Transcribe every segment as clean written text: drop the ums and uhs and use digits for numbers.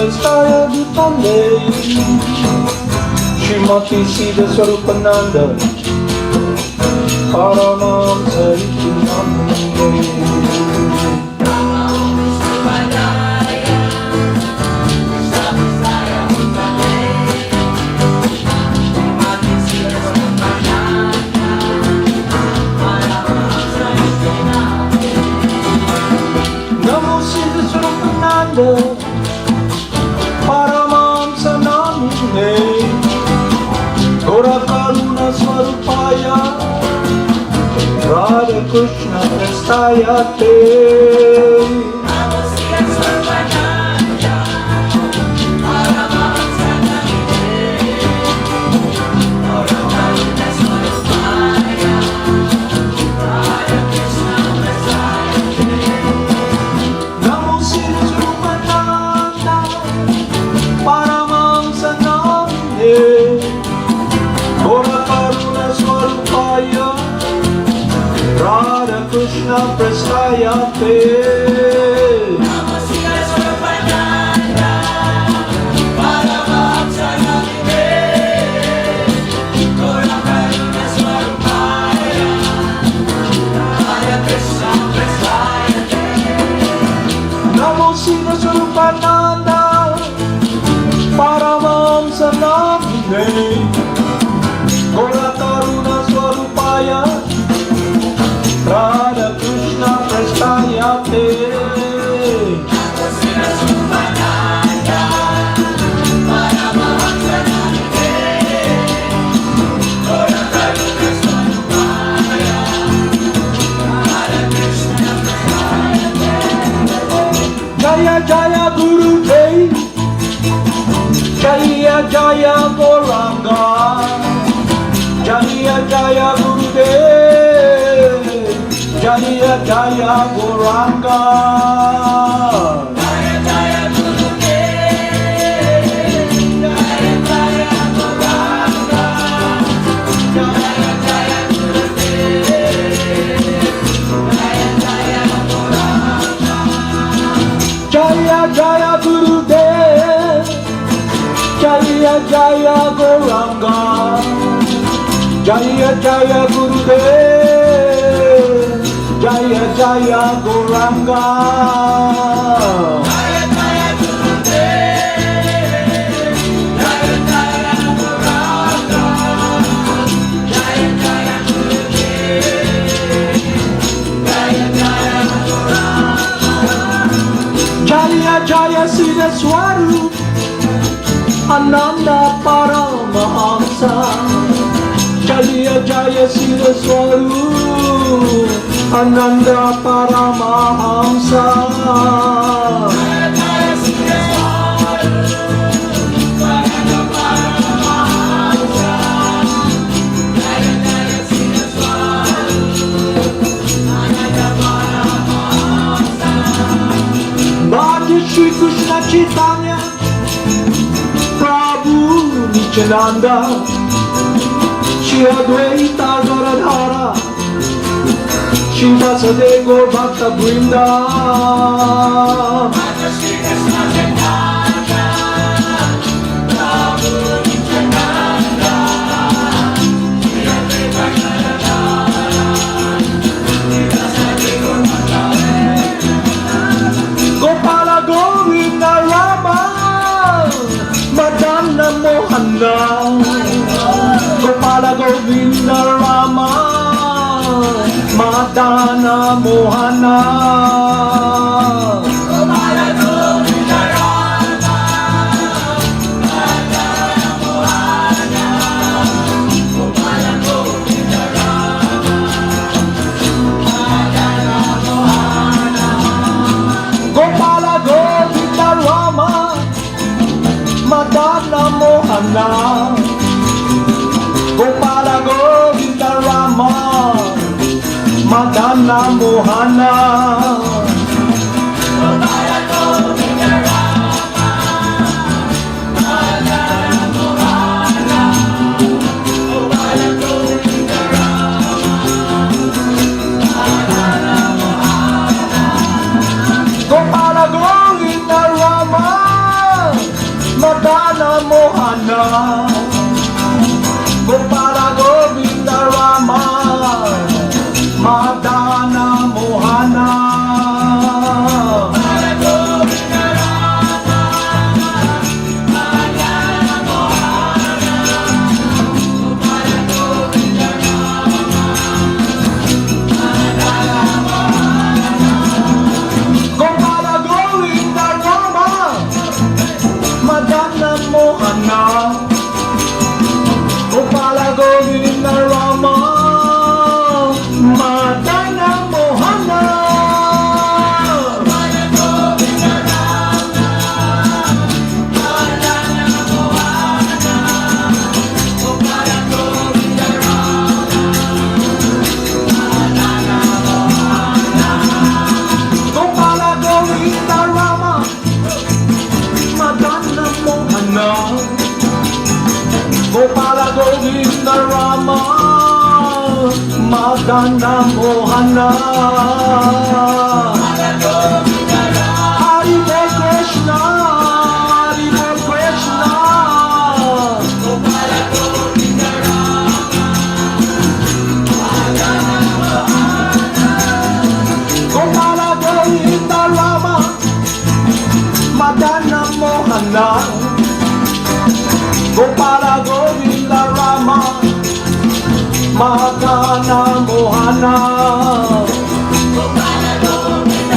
Prestaya Bhutande Srimati Siddhaswarupananda Paramahamsa Namo Siddhaswarupananda Paramahamsa Namine Gora Karuna Swarupaya Radha Krishna Prestaya Te Namo Siddhaswarupananda Paramahamsa Namine Gora Karuna Swarupaya Radha Krishna Prestaya Te Namo Siddhaswarupananda Paramahamsa Namine Gora Karuna Swarupaya Radha Krishna Prestaya Te Namo Siddhaswarupananda Paramahamsa Namine Gora Karuna Swarupaya Radha Krishna Prestaya Te Namo Siddhaswarupananda Paramahamsa Namine Gora Karuna Swarupaya Radha Krishna Prestaya Te Namo Siddhaswarupananda Paramahamsa Namine Gora Karuna Swarupaya Radha Krishna Prestaya Te Jaya Jaya Guru Dev Jaya Jaya Gauranga Jaya Jaya Gurudev Jaya Jaya Gauranga Jaya Jaya Gurudev Jaya Jaya Gauranga Jaya Jaya Gurudev Jaya Jaya Gauranga Jaya Jaya Gurudev Jaya Jaya Gauranga Jaya Jaya Gurudev Jaya Jaya Gauranga Jaya Jaya Gurudev Jaya Jaya Gauranga Jaya Jaya Gurudev Jaya Jaya Gauranga Jaya Jaya Siddhaswarupananda Paramahamsa Jaya Jaya Siddhaswarupananda Paramahamsa Jaya Jaya Siddhaswarupananda Paramahamsa Jaya Jaya Siddhaswarupananda Paramahamsa Bhaja Shri Krishna Chaitanya Prabhu Nityananda Shri Advaita Garadhara Shri Vasudeva Gaur Bhakta Vrinda Bhaja Shri Krishna Chaitanya Prabhu Nityananda Shri Advaita Garadhara Shri Vasudeva Gaur Bhakta Vrinda Gopala Govinda Rama Madana Mohana Gopala Govinda Rama Madana Mohana Gopala Govinda Rama Madana Mohana Gopala Govinda Rama Madana Mohana Gopala Govinda Rama Madana Mohana Gopala Govinda Rama Madana Mohana Gopala Govinda Rama Madana Mohana Gopala Govinda Rama Madana Mohana Gopala Govinda Rama Madana Mohana Hari Bol Krishna Hari Bol Krishna Gopala Govinda Rama Madana Mohana Gopala Govinda Rama Madana Mohana Gopala Govinda Rama Madana Mohana Gopala Govinda Rama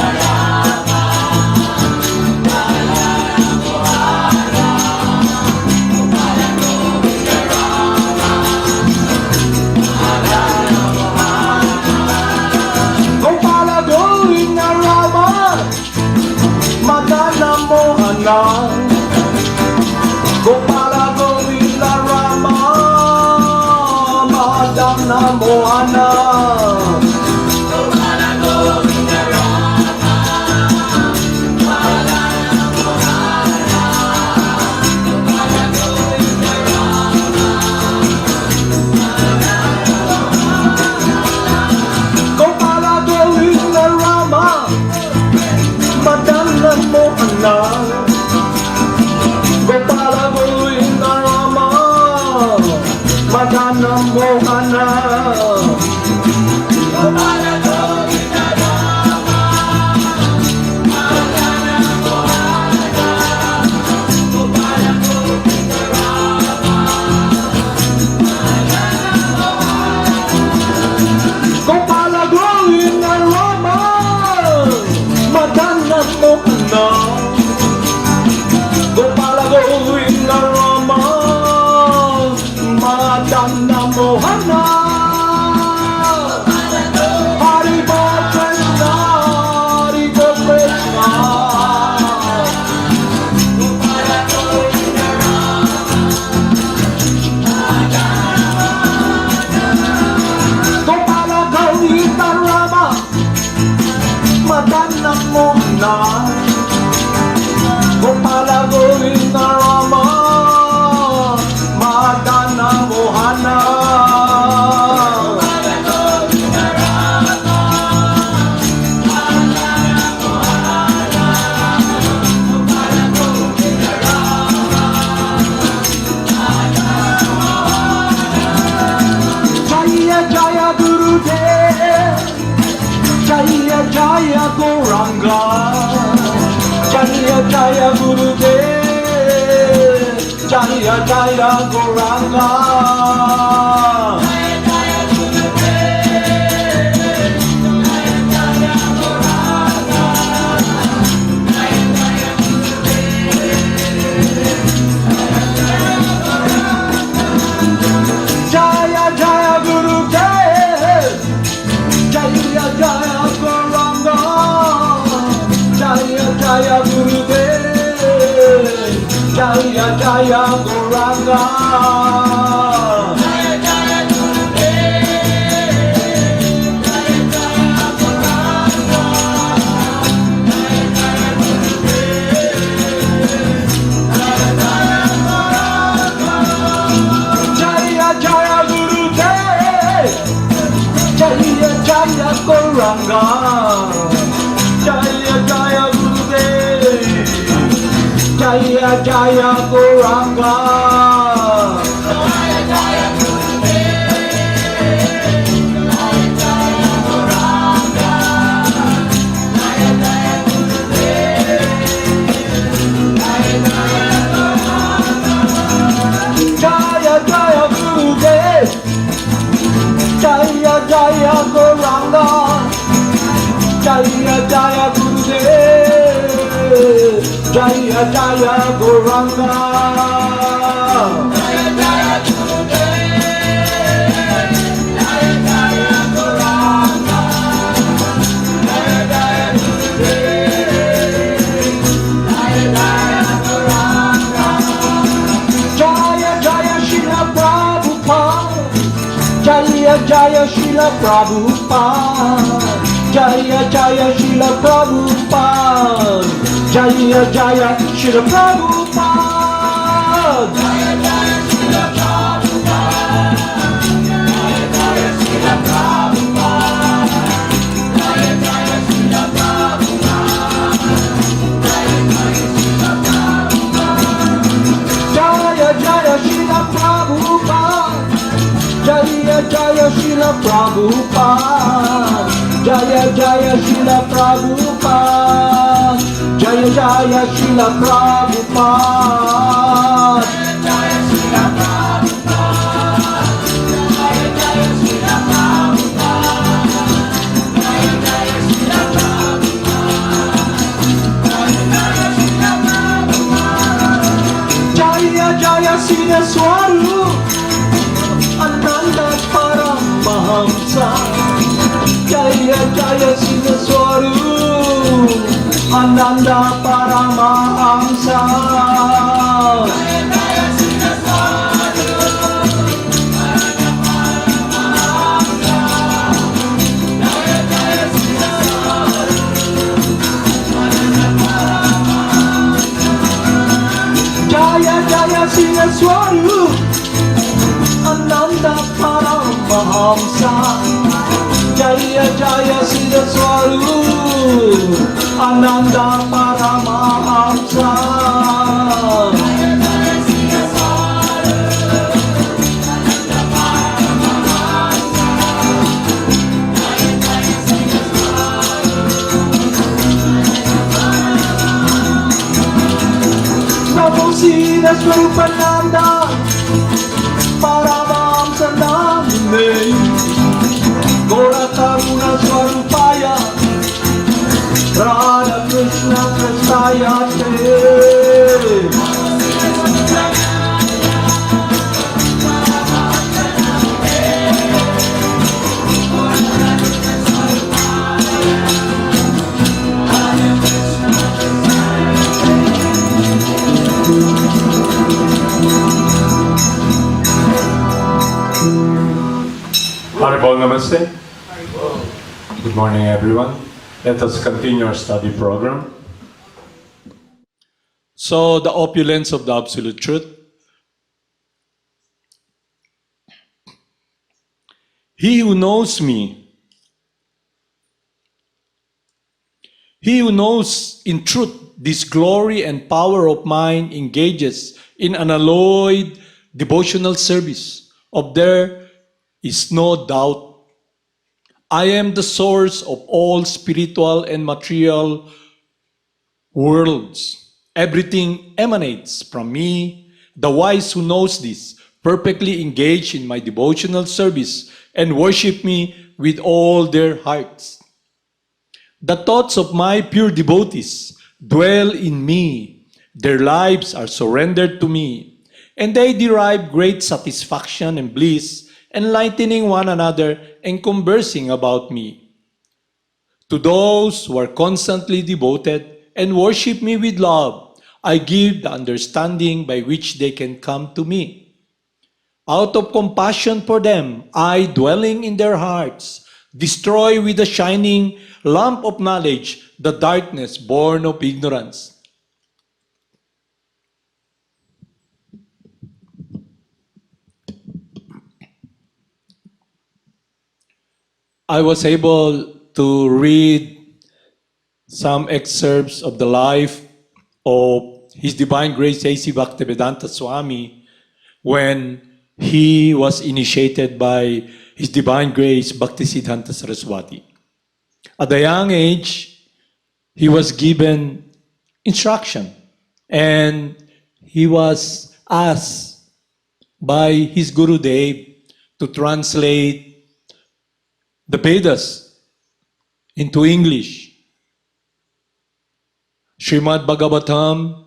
Madana Mohana Gopala Govinda Rama Madana Mohana Gopala Govinda Rama Madana Mohana Gopala Govinda Rama Madana Mohana Gopala Govinda Rama Gopala Govinda Rama Madana Mohana Gopala Govinda Rama Madana Mohana Gopala Govinda Rama Madana Mohana Gopala Govinda Rama Gopala Govinda Rama Madana Mohana Gopala Govinda Rama Madana Mohana Hari Bol Krishna Hari Bol Krishna Gopala Govinda Rama Gopala Govinda Rama Madana Mohana Gopala Govinda Rama Madana Mohana Gopala Govinda Rama Madana Mohana Gopala Govinda Rama Madana Mohana Jaya Jaya Gurudev Jaya Jaya Gauranga Jaya Jaya Gurudev Jaya Jaya Gauranga Jaya Jaya Gurudev Jaya Jaya Gauranga Jaya Jaya Gurudev Jaya Jaya Gurudev Jaya Jaya Gauranga Jaya Jaya Gurudev Jaya Jaya Gauranga Jaya Jaya Gurudev Jaya Jaya Gauranga Jaya Jaya Gurudev Jaya Jaya Gauranga Jaya Jaya Gurudev Jaya Jaya Gauranga Jaya Jaya Gurudev Jaya Jaya Gauranga Jaya Jaya Gurudev Jaya Jaya Gauranga Jaya Jaya Gurudev Jaya Jaya Gauranga Jaya Jaya Gurudev Jaya Jaya Gauranga Jaya Jaya Srila Prabhupada Jaya Jaya Srila Prabhupada Jaya Jaya Srila Prabhupada Jaya Jaya Srila Prabhupada Jaya Jaya Srila Prabhupada Jaya Jaya Srila Prabhupada Prabhupada, Jaya Jaya Srila Prabhupada, Jaya Jaya Srila Prabhupada, Jaya Srila Prabhupada, Jaya Jaya Srila Prabhupada, Jaya Jaya Srila Prabhupada, Jaya Jaya Siddhaswarupananda Paramahamsa, Jaya Jaya Siddhaswarupananda Paramahamsa, Jaya Jaya Siddhaswarupananda Paramahamsa, Jaya Jaya Siddhaswarupananda Paramahamsa, Jaya Jaya Siddhaswarupananda Paramahamsa, Jaya Jaya Siddhaswarupananda Paramahamsa. Namo Siddhaswarupananda Paramahamsa Namine, Gora Karuna Swarupaya, Radha Krishna Prasthaya Te. Haribol Namaste. Good morning, everyone. Let us continue our study program. So, the opulence of the Absolute Truth. He who knows me, he who knows in truth this glory and power of mine engages in unalloyed devotional service. Of there is no doubt. I am the source of all spiritual and material worlds. Everything emanates from me. The wise who knows this perfectly engage in my devotional service and worship me with all their hearts. The thoughts of my pure devotees dwell in me. Their lives are surrendered to me, and they derive great satisfaction and bliss, enlightening one another and conversing about me. To those who are constantly devoted and worship me with love, I give the understanding by which they can come to me. Out of compassion for them, I, dwelling in their hearts, destroy with the shining lamp of knowledge the darkness born of ignorance. I was able to read some excerpts of the life of His Divine Grace A.C. Bhaktivedanta Swami when he was initiated by His Divine Grace Bhaktisiddhanta Saraswati. At a young age, he was given instruction and he was asked by his Guru Dev to translate the Vedas into English. Srimad Bhagavatam,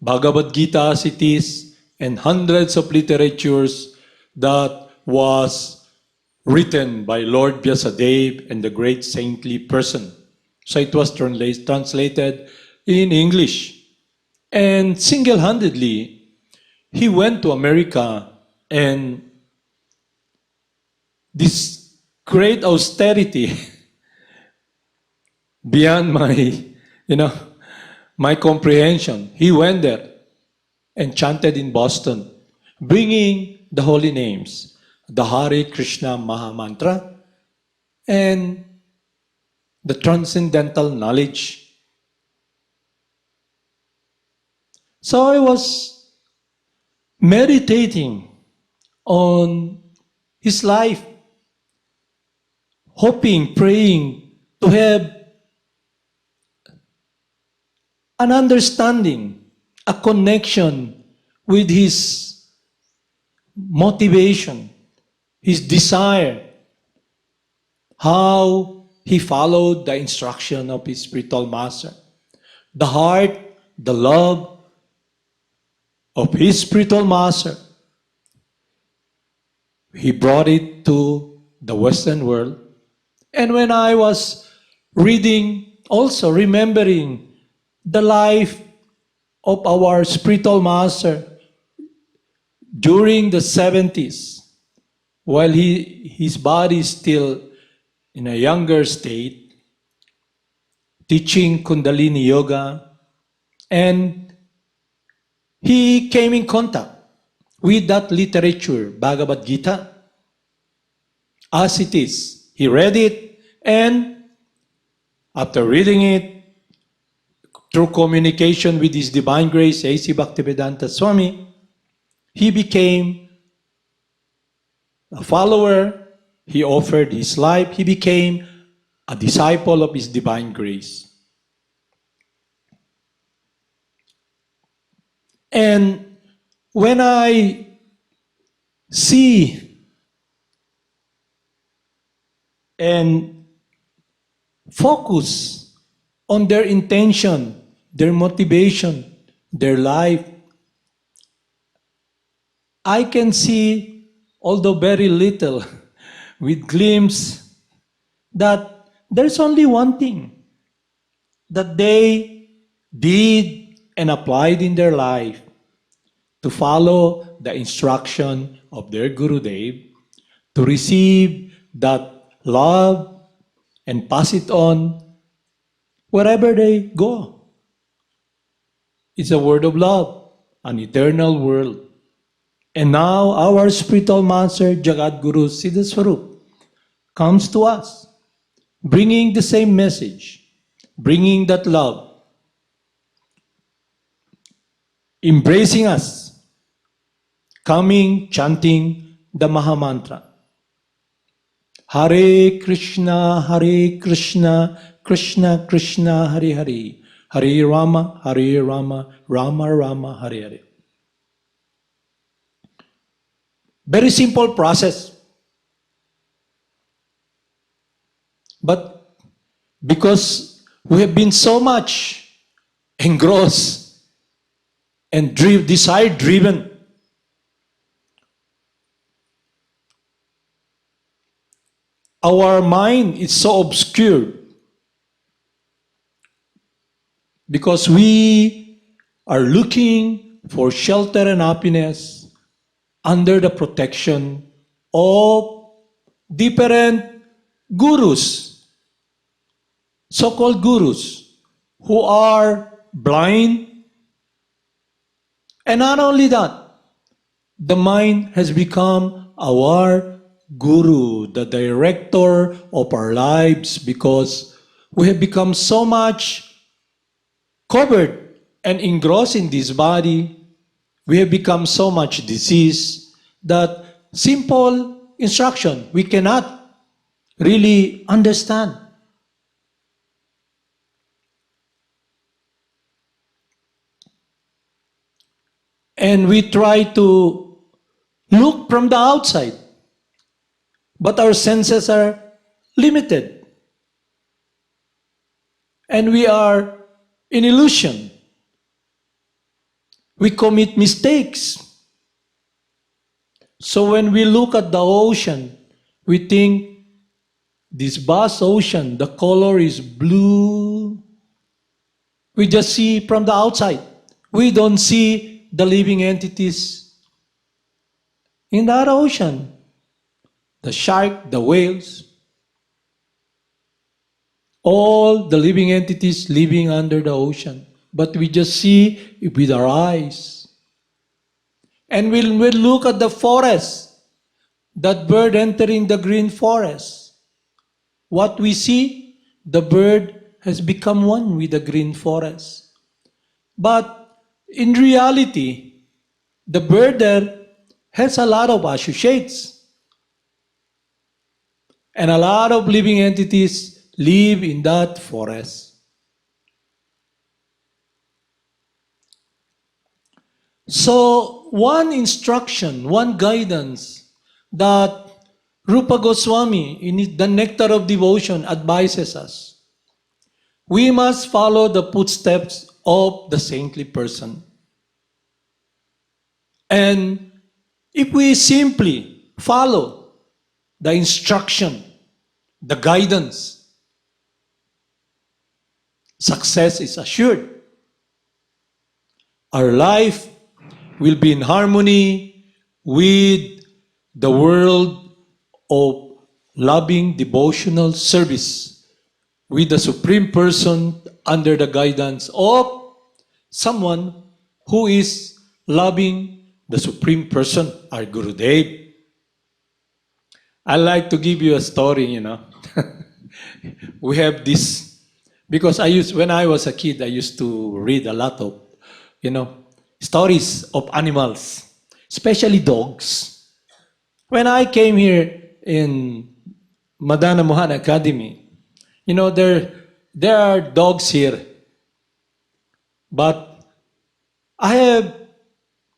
Bhagavad Gita as it is, and hundreds of literatures that was written by Lord Vyasadeva and the great saintly person. So it was translated in English. And single-handedly, he went to America and this great austerity beyond my comprehension. He went there and chanted in Boston, bringing the holy names, the Hare Krishna Maha Mantra, and the transcendental knowledge. So I was meditating on his life. hoping, praying to have an understanding, a connection with his motivation, his desire, how he followed the instruction of his spiritual master. The heart, the love of his spiritual master, he brought it to the Western world. And when I was reading, also remembering the life of our spiritual master during the 70s, while his body is still in a younger state, teaching Kundalini Yoga, and he came in contact with that literature, Bhagavad Gita, as it is. He read it, and after reading it, through communication with His Divine Grace, A.C. Bhaktivedanta Swami, he became a follower. He offered his life. He became a disciple of His Divine Grace. And when I see and focus on their intention, their motivation, their life, I can see, although very little, with glimpse, that there's only one thing that they did and applied in their life to follow the instruction of their Gurudev, to receive that love and pass it on wherever they go. It's a word of love, an eternal world. And now our spiritual master, Jagad Guru Siddhaswarup, comes to us, bringing the same message, bringing that love, embracing us, coming, chanting the Maha Mantra. Hare Krishna, Krishna Krishna, Hare Hare, Hare Rama, Rama Rama, Hare Hare. Very simple process. But because we have been so much engrossed and desire-driven, our mind is so obscured because we are looking for shelter and happiness under the protection of different gurus, so-called gurus, who are blind. And not only that, the mind has become our guru, the director of our lives, because we have become so much covered and engrossed in this body. We have become so much diseased that simple instruction we cannot really understand. And we try to look from the outside, but our senses are limited. And we are in illusion. We commit mistakes. So when we look at the ocean, we think this vast ocean, the color is blue. We just see from the outside. We don't see the living entities in that ocean. The shark, the whales, all the living entities living under the ocean. But we just see it with our eyes. And when we look at the forest, that bird entering the green forest, what we see, the bird has become one with the green forest. But in reality, the bird there has a lot of associates. And a lot of living entities live in that forest. So, one instruction, one guidance that Rupa Goswami in the Nectar of Devotion advises us. We must follow the footsteps of the saintly person. And if we simply follow the instruction, the guidance, success is assured. Our life will be in harmony with the world of loving devotional service with the Supreme Person under the guidance of someone who is loving the Supreme Person, our Gurudev. I like to give you a story, We have this, because when I was a kid, I used to read a lot of, stories of animals, especially dogs. When I came here in Madana Mohana Academy, there are dogs here, but I have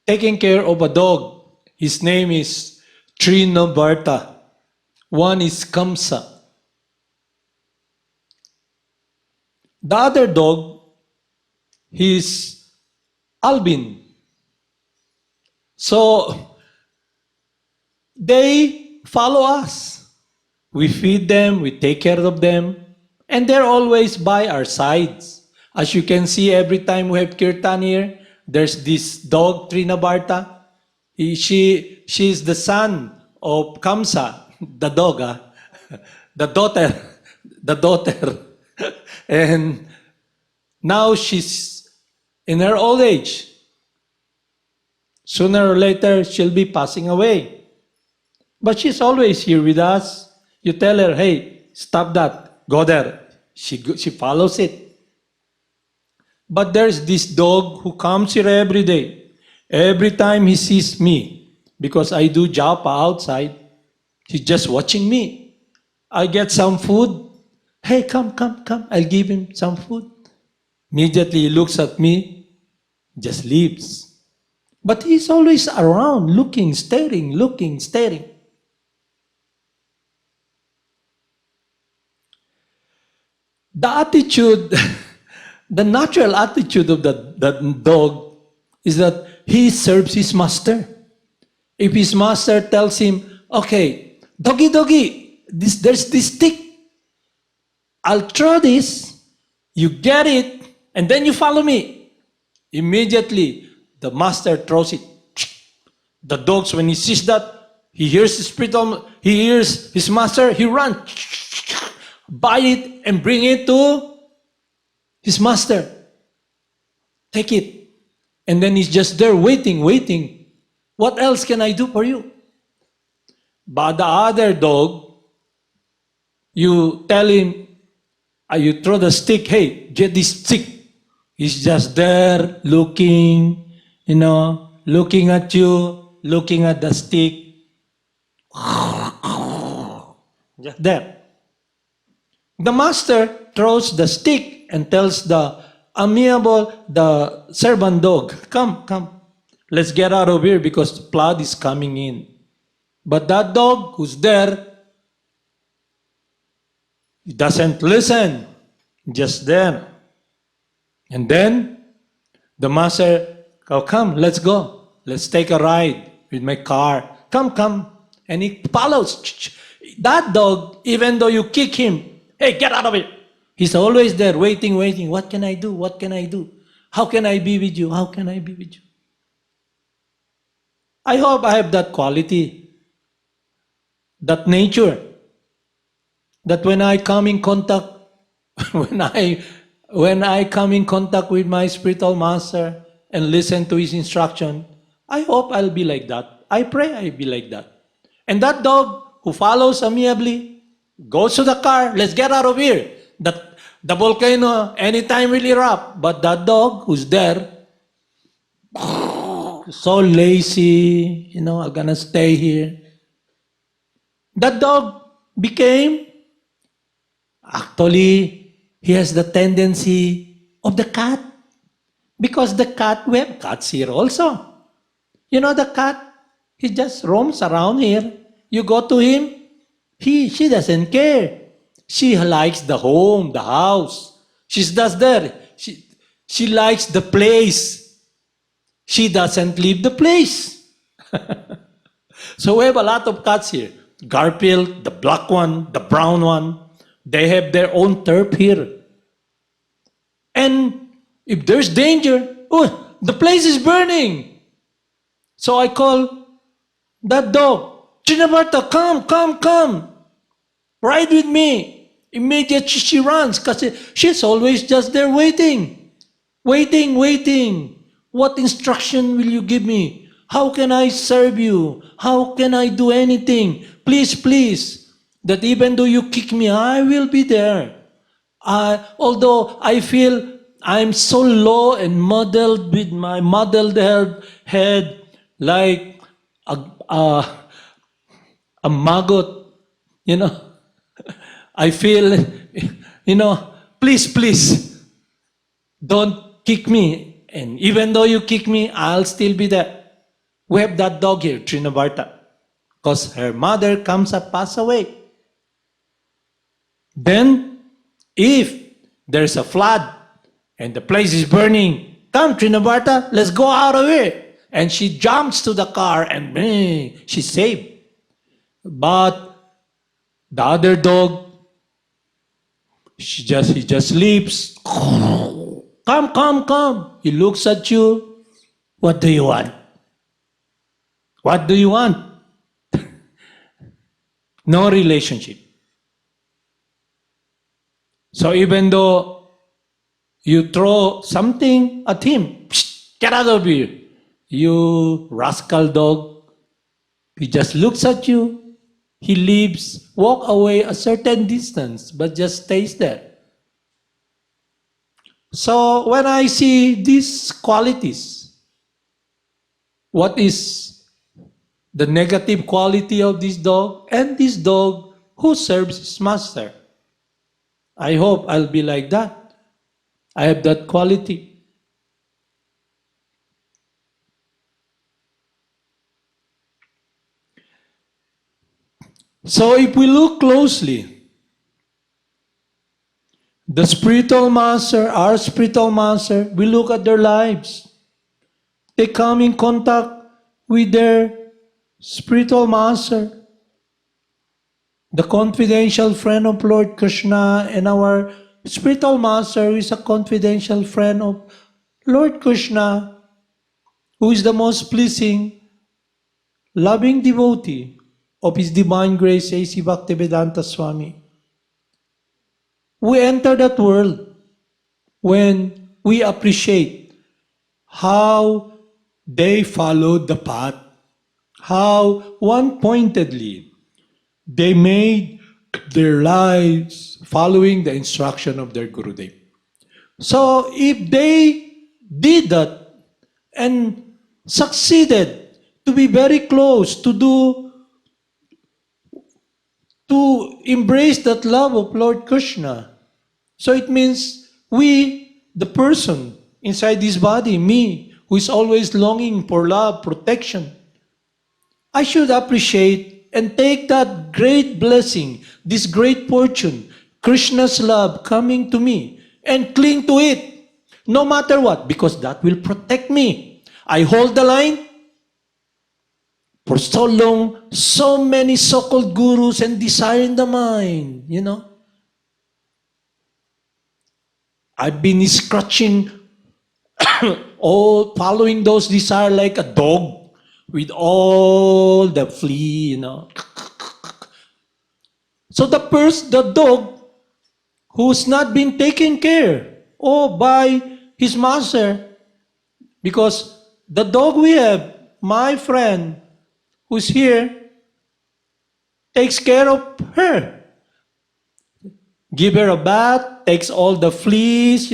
taken care of a dog. His name is Trinobarta. One is Kamsa. The other dog, he's Albin. So, they follow us. We feed them, we take care of them, and they're always by our sides. As you can see, every time we have kirtan here, there's this dog, Trinabarta. She's the son of Kamsa, the dog, the daughter. And now she's in her old age. Sooner or later, she'll be passing away. But she's always here with us. You tell her, hey, stop that, go there. She follows it. But there's this dog who comes here every day. Every time he sees me, because I do japa outside, he's just watching me. I get some food. Hey, come. I'll give him some food. Immediately he looks at me, just leaves. But he's always around, looking, staring. The attitude, the natural attitude of that dog is that he serves his master. If his master tells him, okay, doggy, there's this stick. I'll throw this, you get it, and then you follow me. Immediately, the master throws it. The dogs, when he sees that, he hears he hears his master, he runs, buy it and bring it to his master. Take it. And then he's just there waiting. What else can I do for you? But the other dog, you tell him, you throw the stick, hey, get this stick. He's just there looking, looking at you, looking at the stick. Just there. The master throws the stick and tells the servant dog, come, let's get out of here because blood is coming in. But that dog who's there, he doesn't listen, just there. And then the master, come, let's go. Let's take a ride with my car. Come. And he follows. That dog, even though you kick him, hey, get out of it. He's always there waiting. What can I do? How can I be with you? I hope I have that quality, that nature, that when I come in contact, when I come in contact with my spiritual master and listen to his instruction, I hope I'll be like that. I pray I'll be like that. And that dog who follows amiably, goes to the car, let's get out of here. The volcano, anytime will erupt. But that dog who's there, so lazy, I'm gonna stay here. That dog became, actually, he has the tendency of the cat. Because the cat, we have cats here also. You know the cat, he just roams around here. You go to him, she doesn't care. She likes the home, the house. She's just there. She likes the place. She doesn't leave the place. So we have a lot of cats here. Garfield, the black one, the brown one. They have their own turf here. And if there's danger, oh, the place is burning. So I call that dog, Chinabarta, come. Ride with me. Immediately she runs because she's always just there waiting. Waiting. What instruction will you give me? How can I serve you? How can I do anything? Please. That even though you kick me, I will be there. Although I feel I'm so low and muddled with my muddled head like a maggot, you know. I feel, please, don't kick me. And even though you kick me, I'll still be there. We have that dog here, Trinabarta, because her mother comes and pass away. Then, if there's a flood and the place is burning, come Trinabarta, let's go out of here. And she jumps to the car and she's saved. But the other dog, he just leaps. Come. He looks at you. What do you want? No relationship. So even though you throw something at him, get out of here. You rascal dog. He just looks at you. He leaves, walk away a certain distance, but just stays there. So when I see these qualities, what is the negative quality of this dog and this dog who serves his master? I hope I'll be like that. I have that quality. So if we look closely, the spiritual master, our spiritual master, we look at their lives. They come in contact with their spiritual master, the confidential friend of Lord Krishna, and our spiritual master is a confidential friend of Lord Krishna, who is the most pleasing, loving devotee of His Divine Grace, A.C. Bhaktivedanta Swami. We enter that world when we appreciate how they followed the path, how one-pointedly they made their lives following the instruction of their Gurudev. So if they did that and succeeded to be very close to embrace that love of Lord Krishna, so it means we, the person inside this body, me, who is always longing for love, protection, I should appreciate and take that great blessing, this great fortune, Krishna's love coming to me, and cling to it, no matter what, because that will protect me. I hold the line. For so long, so many so-called gurus and desire in the mind, I've been scratching, all following those desire like a dog with all the flea, So the dog who's not been taken care of by his master, because the dog we have, my friend who's here, takes care of her. Give her a bath, takes all the fleas,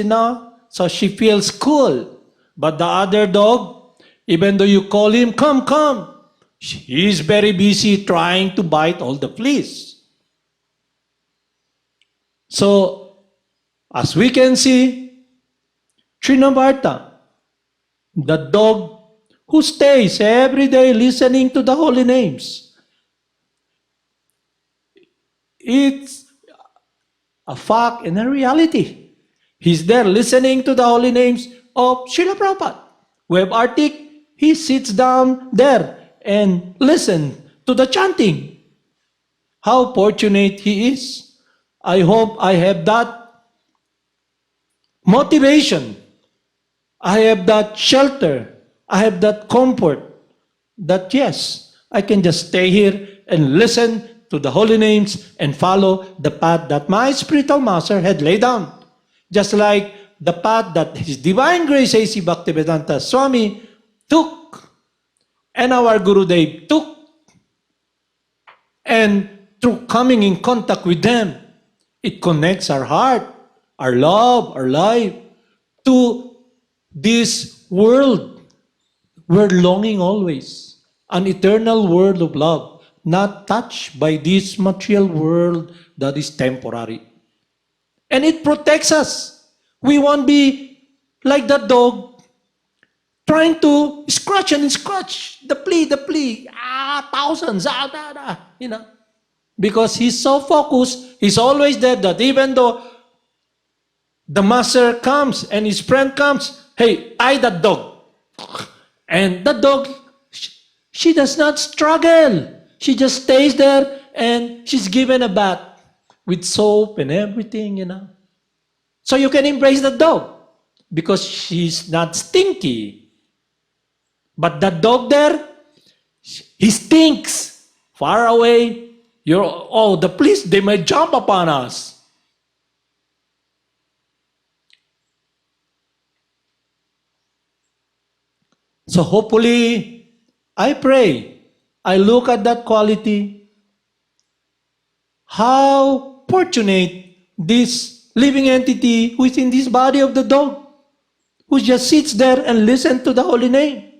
so she feels cool. But the other dog, even though you call him, come, he's very busy trying to bite all the fleas. So, as we can see, Trinavarta, the dog who stays every day listening to the holy names, it's a fact and a reality. He's there listening to the holy names of Srila Prabhupada. Web Arctic, he sits down there and listens to the chanting. How fortunate he is. I hope I have that motivation. I have that shelter. I have that comfort that yes, I can just stay here and listen to the holy names and follow the path that my spiritual master had laid down. Just like the path that His Divine Grace A.C. Bhaktivedanta Swami took and our Gurudev took. And through coming in contact with them, it connects our heart, our love, our life to this world. We're longing always, an eternal world of love, not touched by this material world that is temporary. And it protects us. We won't be like that dog trying to scratch and scratch the plea, thousands, because he's so focused, he's always there that even though the master comes and his friend comes, hey, tie that dog. And the dog, she does not struggle. She just stays there and she's given a bath with soap and everything, So you can embrace the dog because she's not stinky. But that dog there, he stinks. Far away, the police, they might jump upon us. So hopefully, I pray, I look at that quality, how fortunate this living entity who is in this body of the dog, who just sits there and listens to the holy name,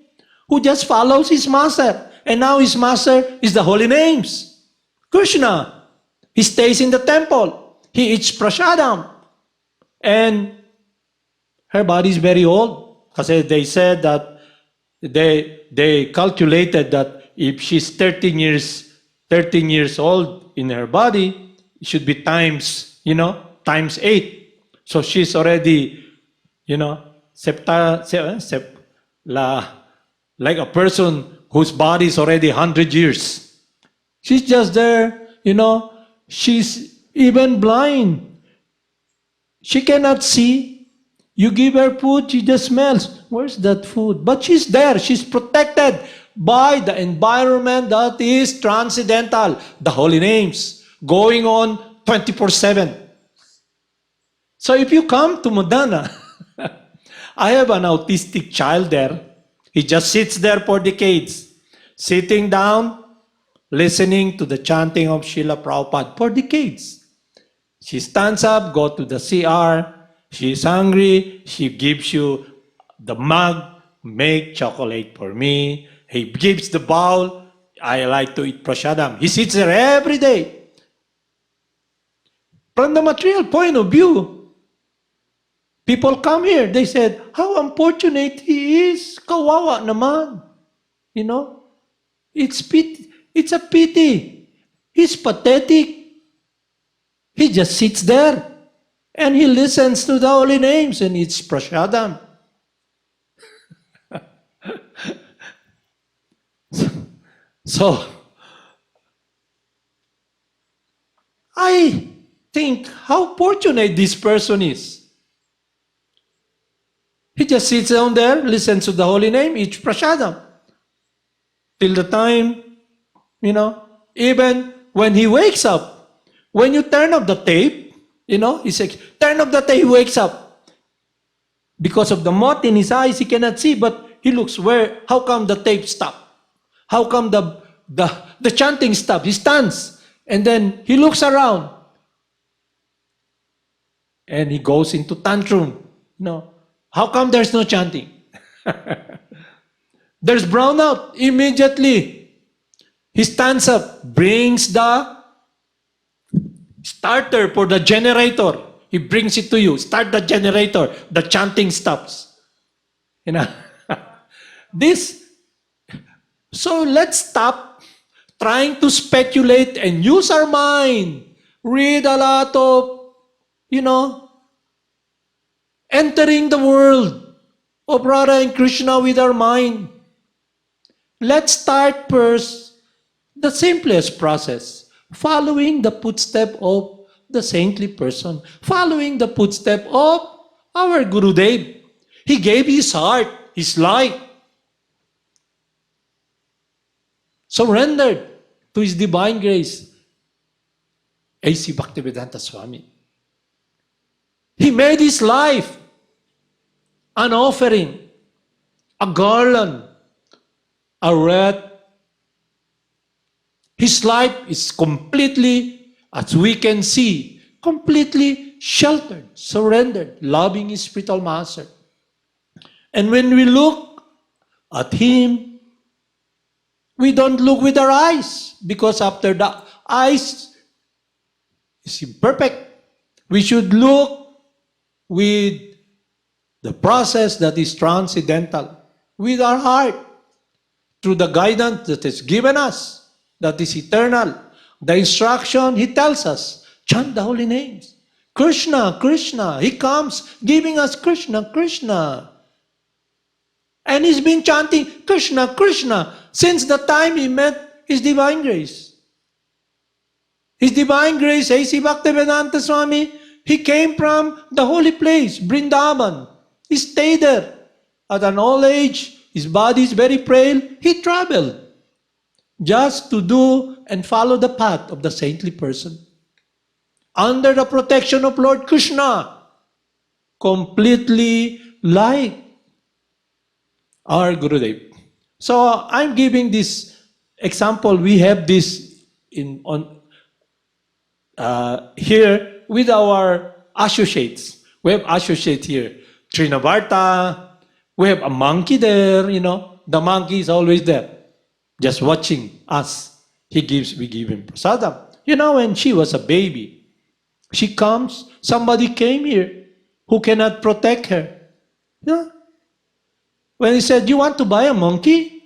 who just follows his master, and now his master is the holy names. Krishna, he stays in the temple, he eats prasadam, and her body is very old, because they said that they calculated that if she's 13 years old in her body, it should be times 8. So she's already, like a person whose body is already 100 years. She's just there, she's even blind. She cannot see. You give her food, she just smells. Where's that food? But she's there. She's protected by the environment that is transcendental. The holy names going on 24/7. So if you come to Madana, I have an autistic child there. He just sits there for decades, sitting down, listening to the chanting of Srila Prabhupada for decades. She stands up, go to the CR, she's hungry, she gives you the mug, make chocolate for me. He gives the bowl, I like to eat prasadam. He sits there every day. From the material point of view, people come here, they said, how unfortunate he is. Kawawa naman. It's a pity. He's pathetic. He just sits there and he listens to the holy names and eats prasadam. So, I think how fortunate this person is. He just sits down there, listens to the holy name, eats prasadam. Till the time, even when he wakes up, when you turn off the tape, he says, turn off the tape, he wakes up. Because of the mote in his eyes, he cannot see, but he looks how come the tape stopped? How come the chanting stopped? He stands, and then he looks around, and he goes into tantrum. How come there's no chanting? There's brownout. Immediately, he stands up, brings the starter for the generator. He brings it to you. Start the generator. The chanting stops. You know, this. So let's stop trying to speculate and use our mind. Read a lot of, entering the world of Radha and Krishna with our mind. Let's start first the simplest process, following the footstep of the saintly person, following the footstep of our Gurudev. He gave his heart, his life, surrendered to his divine grace. A.C. Bhaktivedanta Swami. He made his life an offering, a garland, a wreath. His life is completely, as we can see, completely sheltered, surrendered, loving his spiritual master. And when we look at him, we don't look with our eyes, because after the eyes is imperfect. We should look with the process that is transcendental, with our heart, through the guidance that is given us, that is eternal. The instruction, he tells us, chant the holy names. Krishna, Krishna. He comes giving us Krishna, Krishna. And he's been chanting Krishna, Krishna since the time he met his divine grace. His divine grace, A.C. Bhaktivedanta Swami, he came from the holy place, Vrindavan. He stayed there. At an old age, his body is very frail. He traveled just to do and follow the path of the saintly person. Under the protection of Lord Krishna, completely like our Gurudev. So I'm giving this example. We have this here with our associates. We have associates here. Trinavarta. We have a monkey there, The monkey is always there, just watching us. We give him prasadam. When she was a baby, she comes, somebody came here who cannot protect her. When he said, you want to buy a monkey?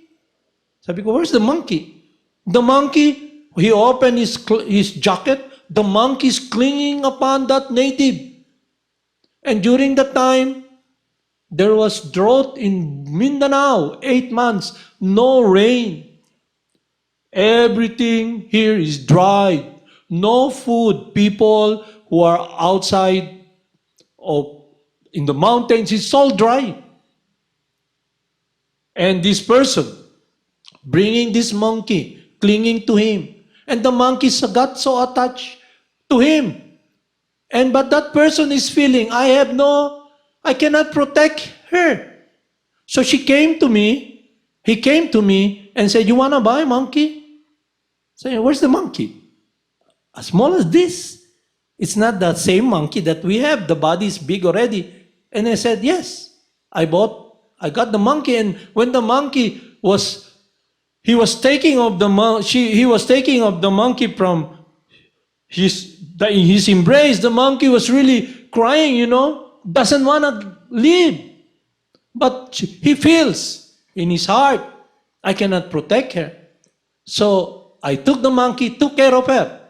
Sabi ko, where's the monkey? The monkey, he opened his jacket, the monkey is clinging upon that native. And during the time, there was drought in Mindanao, 8 months, no rain. Everything here is dry, no food. People who are outside in the mountains, it's all dry. And this person, bringing this monkey, clinging to him, and the monkey got so attached to him. But that person is feeling, I cannot protect her. So he came to me and said, you want to buy a monkey? I said, where's the monkey? As small as this. It's not the same monkey that we have. The body is big already. And I said, yes, I got the monkey. And when the monkey he was taking of the monkey from his embrace. The monkey was really crying, doesn't want to leave. But he feels in his heart, I cannot protect her. So I took the monkey, took care of her.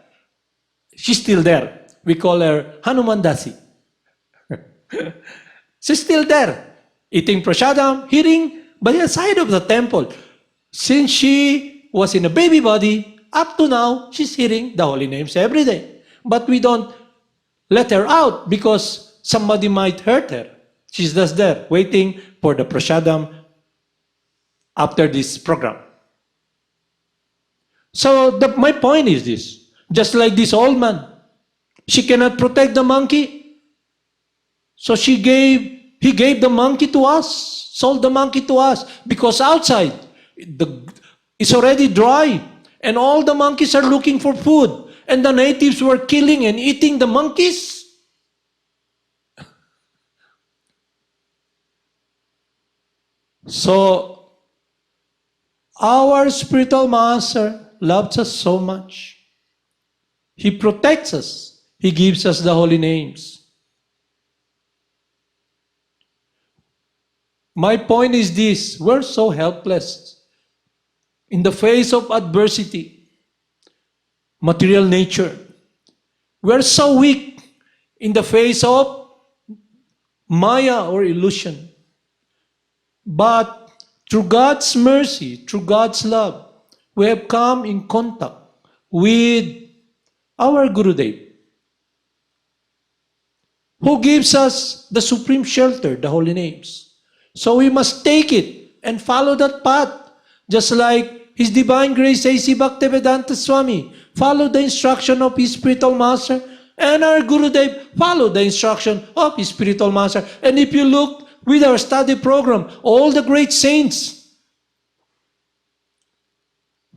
She's still there. We call her Hanumandasi. She's still there, eating prasadam, hearing by the side of the temple. Since she was in a baby body, up to now, she's hearing the holy names every day. But we don't let her out because somebody might hurt her. She's just there, waiting for the prasadam after this program. So my point is this. Just like this old man, she cannot protect the monkey. So he gave the monkey to us, sold the monkey to us, because outside, it's already dry, and all the monkeys are looking for food, and the natives were killing and eating the monkeys. So, our spiritual master loves us so much. He protects us. He gives us the holy names. My point is this: we're so helpless in the face of adversity, material nature. We're so weak in the face of maya or illusion. But through God's mercy, through God's love, we have come in contact with our Gurudev, who gives us the supreme shelter, the holy names. So we must take it and follow that path, just like His Divine Grace A.C. Bhaktivedanta Swami followed the instruction of his spiritual master, and our Gurudev followed the instruction of his spiritual master. And if you look with our study program, all the great saints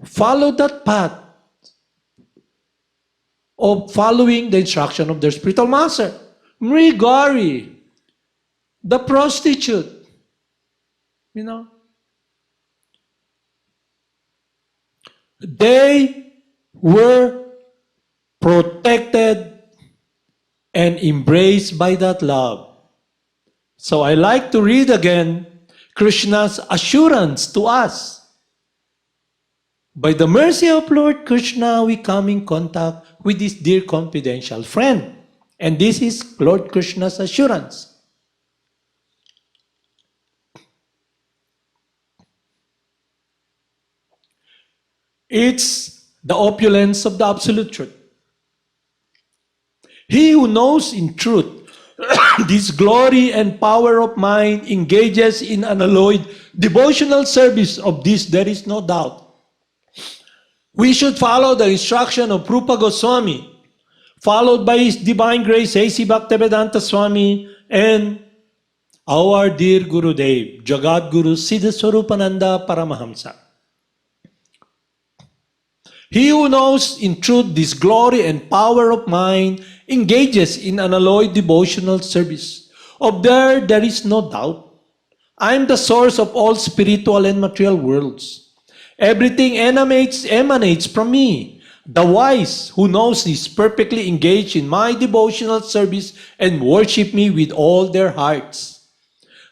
followed that path of following the instruction of their spiritual master. Mrigari, the prostitute, they were protected and embraced by that love. So I like to read again Krishna's assurance to us. By the mercy of Lord Krishna, we come in contact with this dear confidential friend. And this is Lord Krishna's assurance. It's the opulence of the absolute truth. He who knows in truth this glory and power of mine engages in unalloyed devotional service. Of this there is no doubt. We should follow the instruction of Rupa Goswami, followed by His Divine Grace A.C. Bhaktivedanta Swami and our dear Gurudev, Jagad Guru Siddhaswarupananda Paramahamsa. He who knows in truth this glory and power of mine engages in unalloyed devotional service. Of there is no doubt. I am the source of all spiritual and material worlds. Everything emanates from me. The wise who knows this perfectly engage in my devotional service and worship me with all their hearts.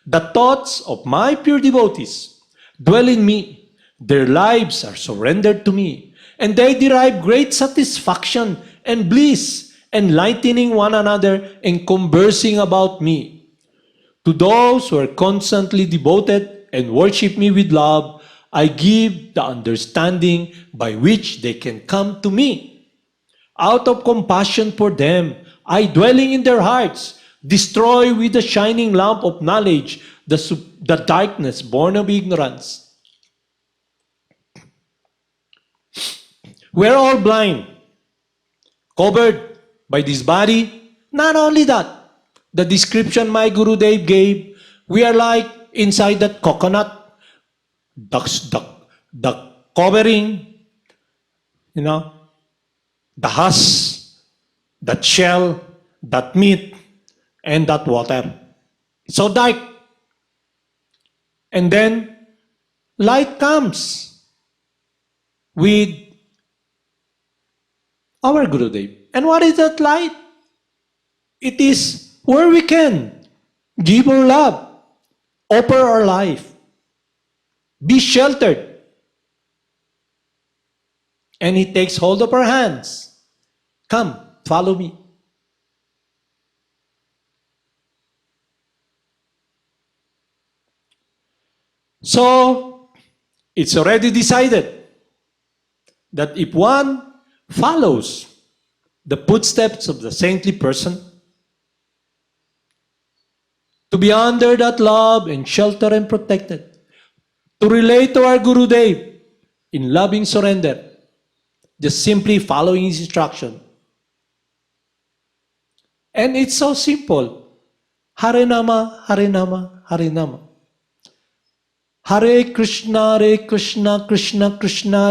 The thoughts of my pure devotees dwell in me. Their lives are surrendered to me, and they derive great satisfaction and bliss, enlightening one another and conversing about me. To those who are constantly devoted and worship me with love, I give the understanding by which they can come to me. Out of compassion for them, I, dwelling in their hearts, destroy with the shining lamp of knowledge the darkness born of ignorance. We're all blind, covered by this body. Not only that, the description my Gurudev gave, we are like inside that coconut, the covering, the husk, that shell, that meat, and that water. So dark. And then light comes with our Gurudev. And what is that light? It is where we can give our love, offer our life, be sheltered. And He takes hold of our hands. Come, follow me. So, it's already decided that if one follows the footsteps of the saintly person, to be under that love and shelter and protected, to relate to our Gurudev in loving surrender, just simply following his instruction. And it's so simple. Hare Nama, Hare Nama, Hare Nama. Hare Krishna, Krishna Krishna,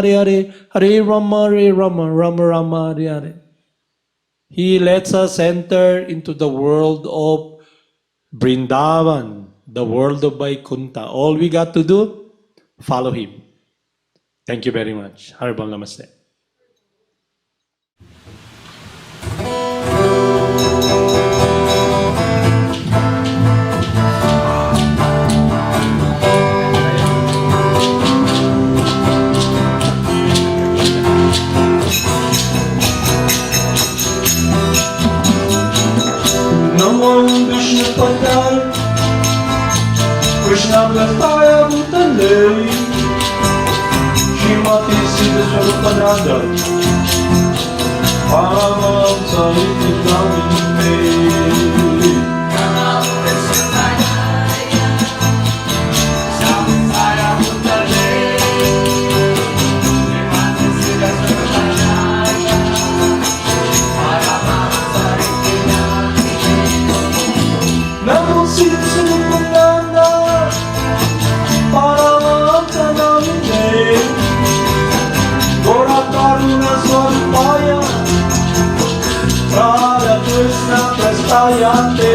Hare Hare, Hare Rama, Rama Rama, Hare Hare. He lets us enter into the world of Vrindavan, the world of Vaikuntha. All we got to do, follow Him. Thank you very much. Hare Bol Namaste. Prastaya Bhutale Shrimati Siddhaswarupananda Paramahamsa Itinamine Namo Siddhaswarupananda Paramahamsa Namine Gora Karuna Swarupaya Radha Krishna Prastayante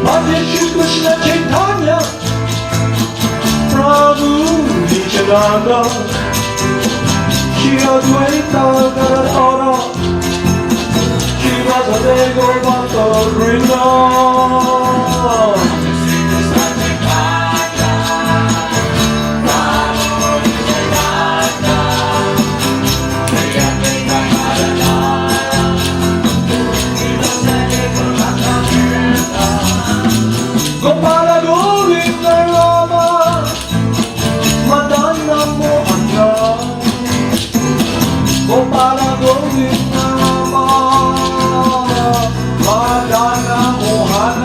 Madhya Shri Krishna Chaitanya Prabhu Nityananda Shri Advaita Gadadhara Shri Vasudeva Gaurabhakta Vrinda Gopala Govinda Rama Madana Mohana Gopala Govinda Rama Madana Mohana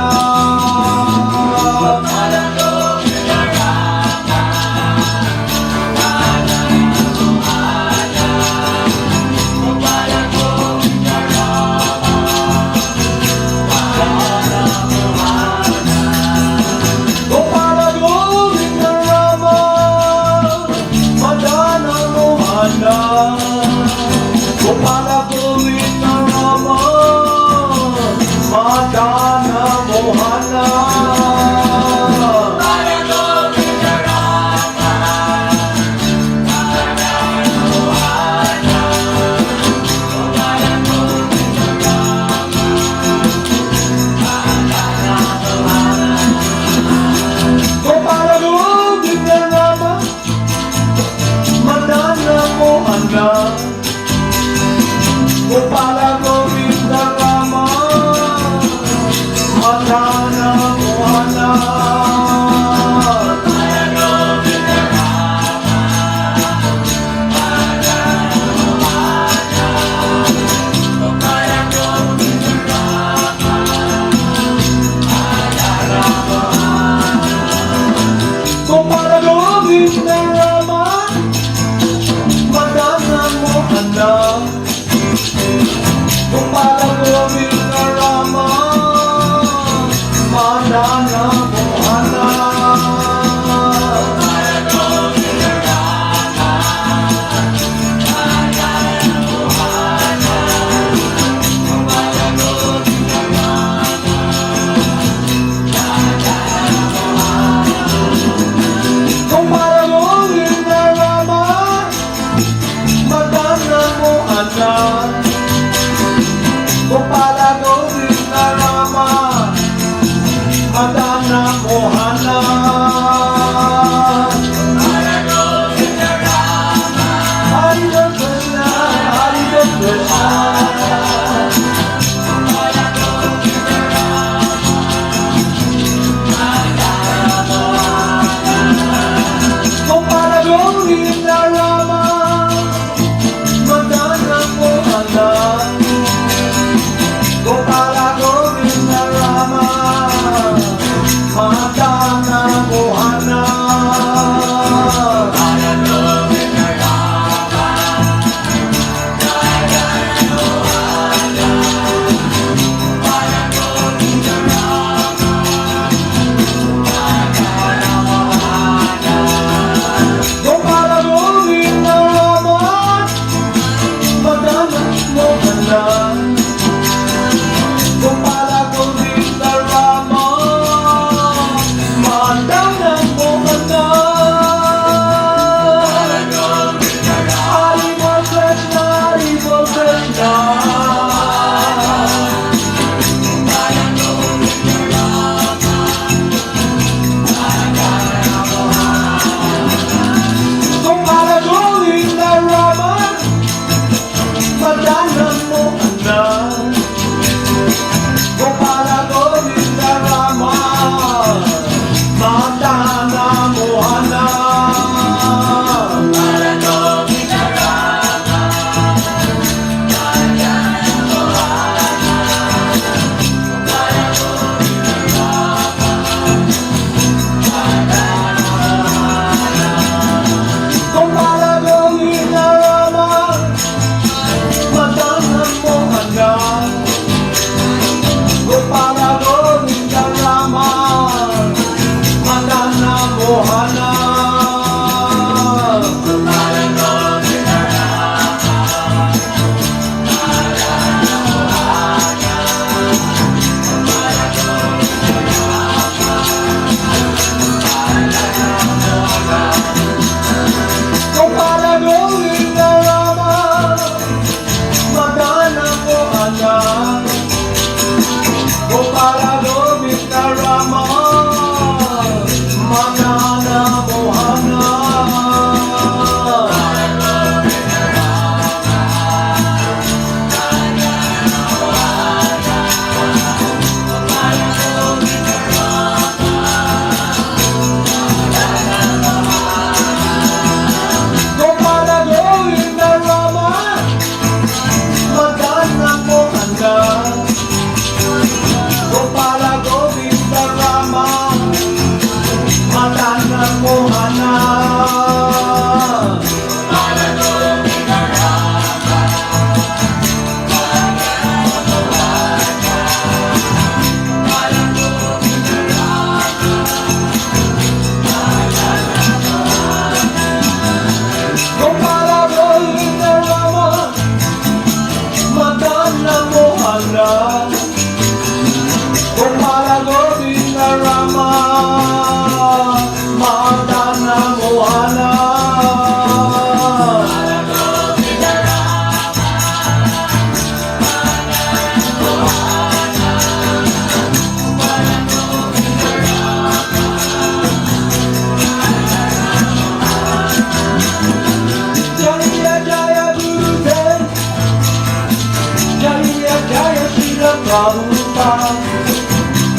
Prabhupada.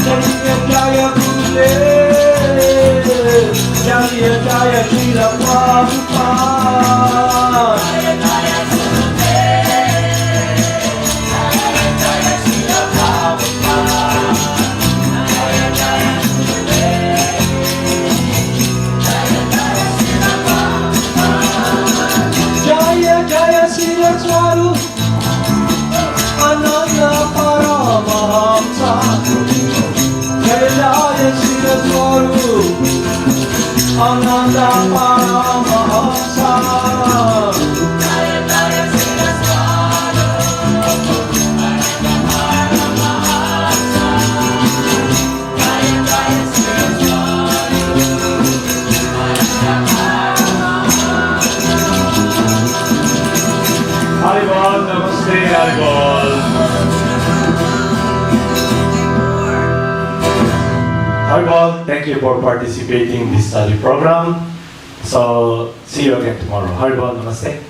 Jaya Jaya Gurudev, Jaya Jaya Srila Prabhupada. Jaya Jaya Gurudev, Jaya Jaya Srila Prabhupada. Jaya Jaya Gurudev, Jaya Jaya Srila Prabhupada. Jaya Jaya Siddhaswarupananda Paramahamsa. Jaya Jaya Siddhaswarupananda Paramahamsa. Jaya Jaya Siddhaswarupananda Paramahamsa. Jaya Jaya Siddhaswarupananda Paramahamsa. Haribol, Namaste, Haribol. Haribol, thank you for participating in this study program. So, see you again tomorrow. Haribol, Namaste.